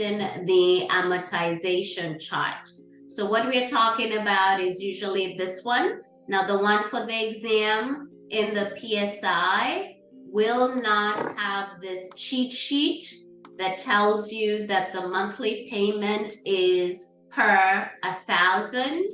using the amortization chart. So what we're talking about is usually this one. Now the one for the exam in the PSI will not have this cheat sheet that tells you that the monthly payment is per 1,000,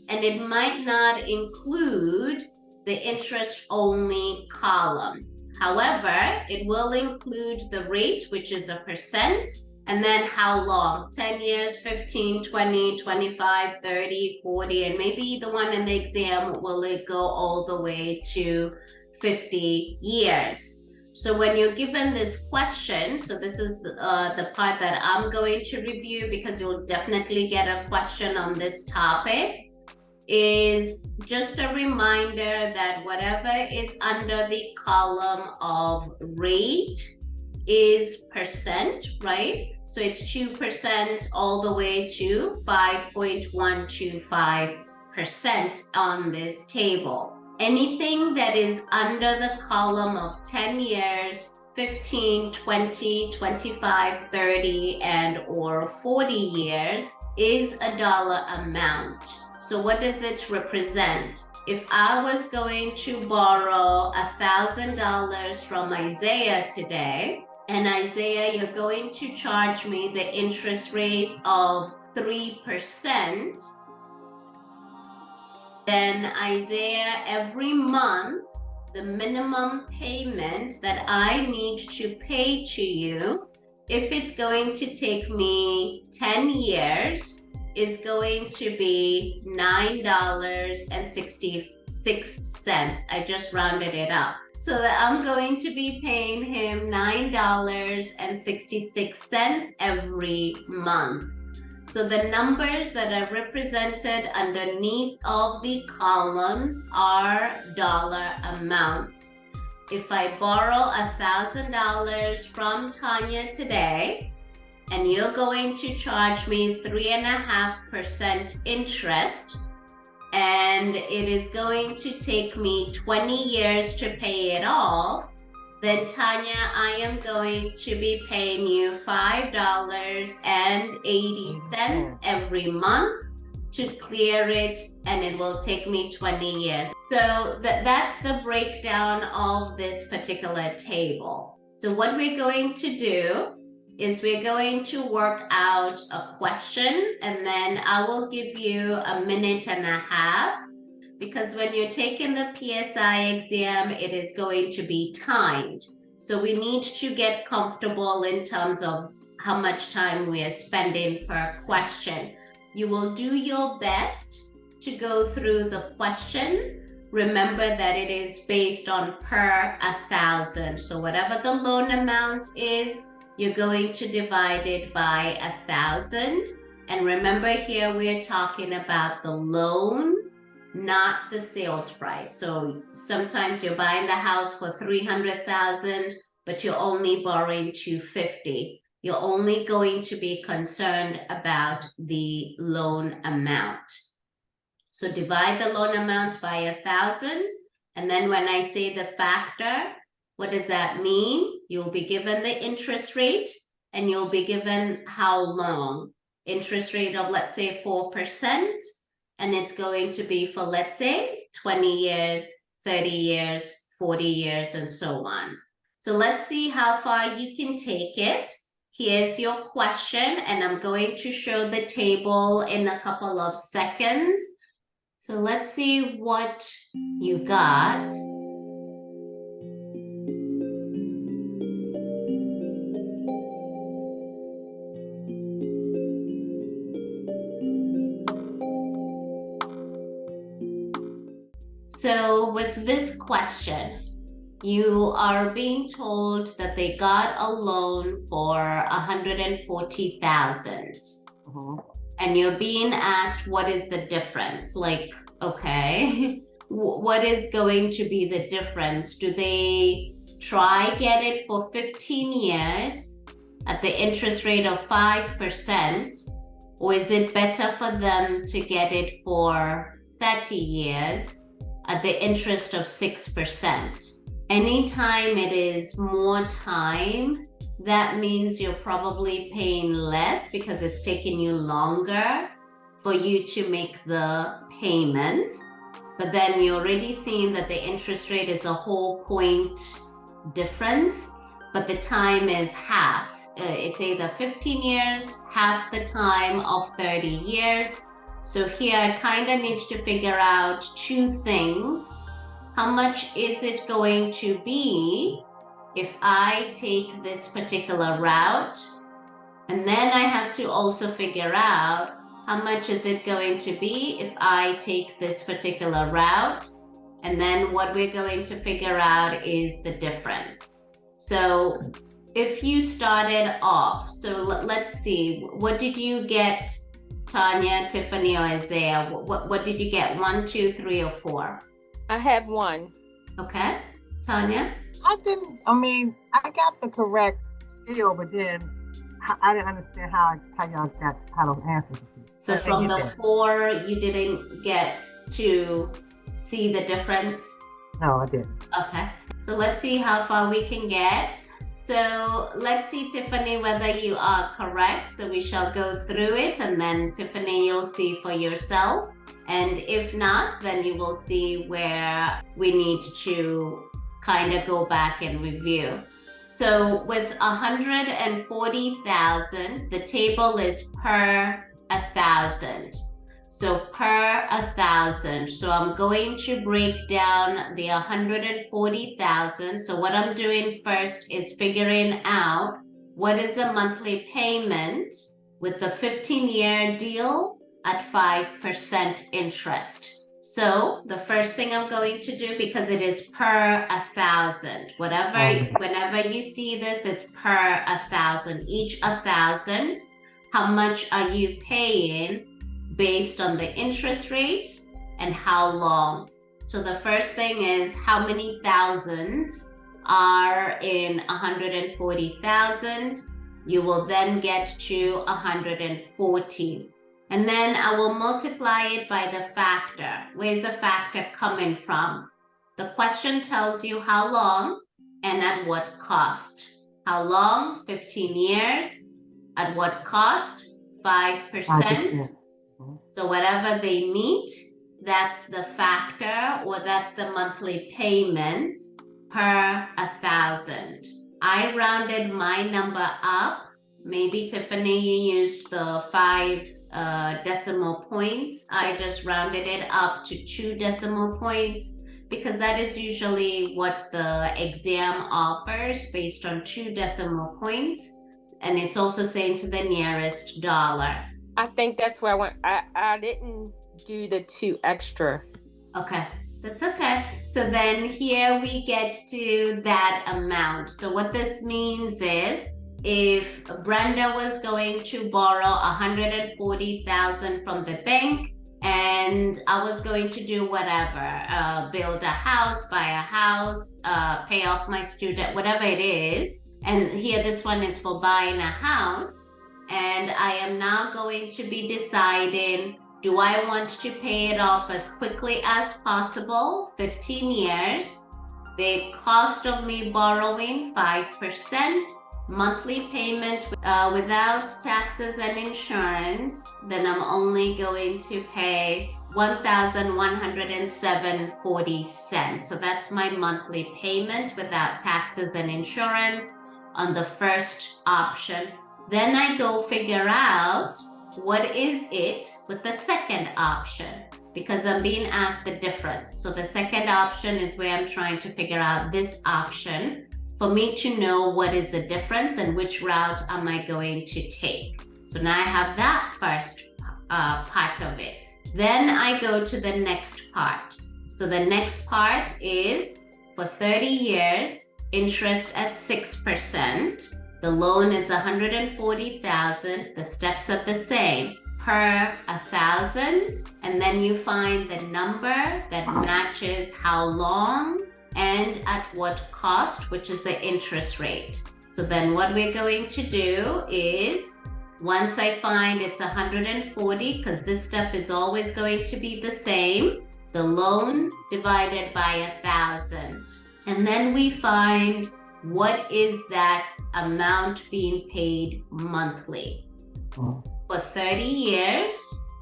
and it might not include the interest only column. However, it will include the rate, which is a percent, and then how long, 10 years, 15, 20, 25, 30, 40, and maybe the one in the exam will it go all the way to 50 years. So when you're given this question, so this is the part that I'm going to review because you'll definitely get a question on this topic, is just a reminder that whatever is under the column of rate is percent, right? So it's 2% all the way to 5.125% on this table. Anything that is under the column of 10 years, 15, 20, 25, 30, and or 40 years is a dollar amount. So what does it represent? If I was going to borrow $1,000 from Isaiah today, and Isaiah, you're going to charge me the interest rate of 3%, then Isaiah, every month, the minimum payment that I need to pay to you, if it's going to take me 10 years, is going to be $9.66. I just rounded it up. So that I'm going to be paying him $9.66 every month. So the numbers that are represented underneath of the columns are dollar amounts. If I borrow $1,000 from Tanya today, and you're going to charge me 3.5% interest, and it is going to take me 20 years to pay it off, then Tanya, I am going to be paying you $5.80 every month to clear it, and it will take me 20 years. So that's the breakdown of this particular table. So what we're going to do is we're going to work out a question, and then I will give you a minute and a half, because when you're taking the PSI exam, it is going to be timed. So we need to get comfortable in terms of how much time we are spending per question. You will do your best to go through the question. Remember that it is based on per 1,000. So whatever the loan amount is, you're going to divide it by 1,000. And remember here, we're talking about the loan, not the sales price. So sometimes you're buying the house for $300,000, but you're only borrowing $250,000. You're only going to be concerned about the loan amount. So divide the loan amount by 1,000. And then when I say the factor, what does that mean? You'll be given the interest rate, and you'll be given how long. Interest rate of, let's say, 4, and it's going to be for, let's say, 20 years, 30 years, 40 years, and so on. So let's see how far you can take it. Here's your question, and I'm going to show the table in a couple of seconds. So let's see what you got. So with this question, you are being told that they got a loan for $140,000. And you're being asked, what is the difference? Like, okay, what is going to be the difference? Do they try get it for 15 years at the interest rate of 5%? Or is it better for them to get it for 30 years at the interest of 6%? Anytime it is more time that means you're probably paying less because it's taking you longer for you to make the payments. But then you're already seeing that the interest rate is a whole point difference, but the time is half. It's either 15 years, half the time of 30 years. So here I kind of need to figure out two things. How much is it going to be if I take this particular route? And then I have to also figure out how much is it going to be if I take this particular route? And then what we're going to figure out is the difference. So if you started off, so let's see, what did you get, Tanya, Tiffany, or Isaiah? What did you get? 1, 2, 3, or 4? I have 1. Okay. Tanya? I got the correct skill, but then I didn't understand how y'all got how those answers. So from the 4, you didn't get to see the difference? No, I didn't. Okay. So let's see how far we can get. So let's see, Tiffany, whether you are correct. So we shall go through it, and then Tiffany, you'll see for yourself. And if not, then you will see where we need to kind of go back and review. So with 140,000, the table is per 1,000. So per 1,000. So I'm going to break down the 140,000. So what I'm doing first is figuring out what is the monthly payment with the 15-year deal at 5% interest. So the first thing I'm going to do, because it is per 1,000, whenever you see this, it's per 1,000. Each 1,000, how much are you paying based on the interest rate and how long? So the first thing is how many thousands are in 140,000. You will then get to 140. And then I will multiply it by the factor. Where's the factor coming from? The question tells you how long and at what cost. How long? 15 years. At what cost? 5%. So whatever they meet, that's the factor, or that's the monthly payment per 1,000. I rounded my number up. Maybe Tiffany, you used the 5 decimal points. I just rounded it up to 2 decimal points because that is usually what the exam offers, based on 2 decimal points. And it's also saying to the nearest dollar. I think that's where I went. I didn't do the 2 extra. Okay, that's okay. So then here we get to that amount. So what this means is, if Brenda was going to borrow 140,000 from the bank, and I was going to do whatever, build a house, buy a house, pay off my student, whatever it is. And here, this one is for buying a house. And I am now going to be deciding, do I want to pay it off as quickly as possible, 15 years, the cost of me borrowing 5%, monthly payment without taxes and insurance, then I'm only going to pay $1,107.40. So that's my monthly payment without taxes and insurance on the first option. Then I go figure out what is it with the second option, because I'm being asked the difference. So the second option is where I'm trying to figure out this option for me to know what is the difference and which route am I going to take. So now I have that first part of it. Then I go to the next part. So the next part is for 30 years, interest at 6%. The loan is 140,000. The steps are the same, per 1,000. And then you find the number that matches how long and at what cost, which is the interest rate. So then what we're going to do is, once I find it's 140, because this step is always going to be the same, the loan divided by 1,000. And then we find what is that amount being paid monthly? For 30 years,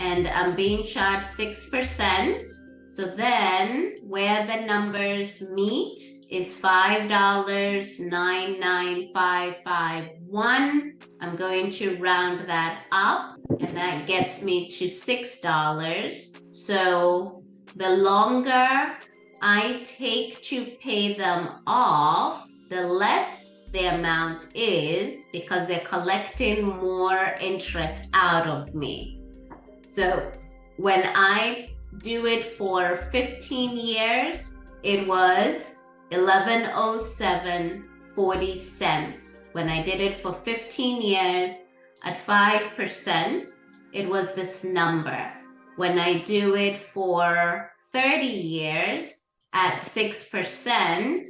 and I'm being charged 6%. So then where the numbers meet is $5.99551. I'm going to round that up, and that gets me to $6. So the longer I take to pay them off, the less the amount is, because they're collecting more interest out of me. So when I do it for 15 years, it was $11.0740. When I did it for 15 years at 5%, it was this number. When I do it for 30 years at 6%,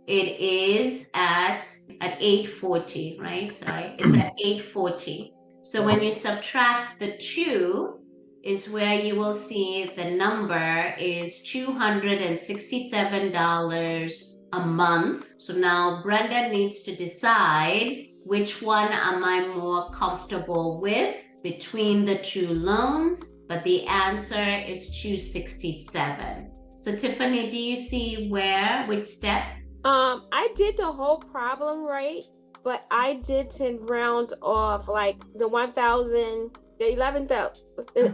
it is at 840, right? Sorry, it's at 840. So when you subtract the 2 is where you will see the number is $267 a month. So now Brenda needs to decide which one am I more comfortable with between the 2 loans, but the answer is $267. So Tiffany, do you see which step? I did the whole problem right, but I didn't round off like the 1,000, the 11,000,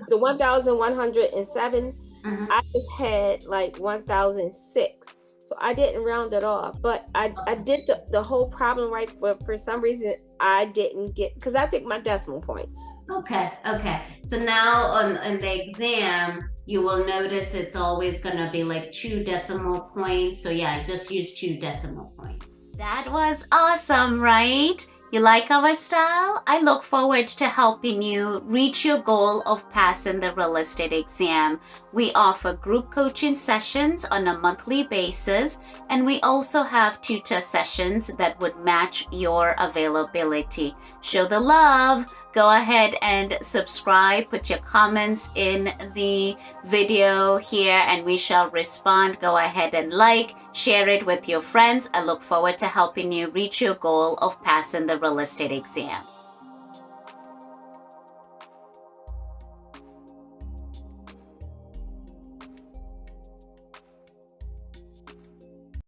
the 1,107. I just had like 1,006. So I didn't round it off, but I did the whole problem right, but for some reason I didn't get, because I think my decimal points. Okay. So now on the exam, you will notice it's always going to be like 2 decimal points. So yeah, just use 2 decimal points. That was awesome, right? You like our style? I look forward to helping you reach your goal of passing the real estate exam. We offer group coaching sessions on a monthly basis, and we also have tutor sessions that would match your availability. Show the love. Go ahead and subscribe. Put your comments in the video here and we shall respond. Go ahead and like, share it with your friends. I look forward to helping you reach your goal of passing the real estate exam.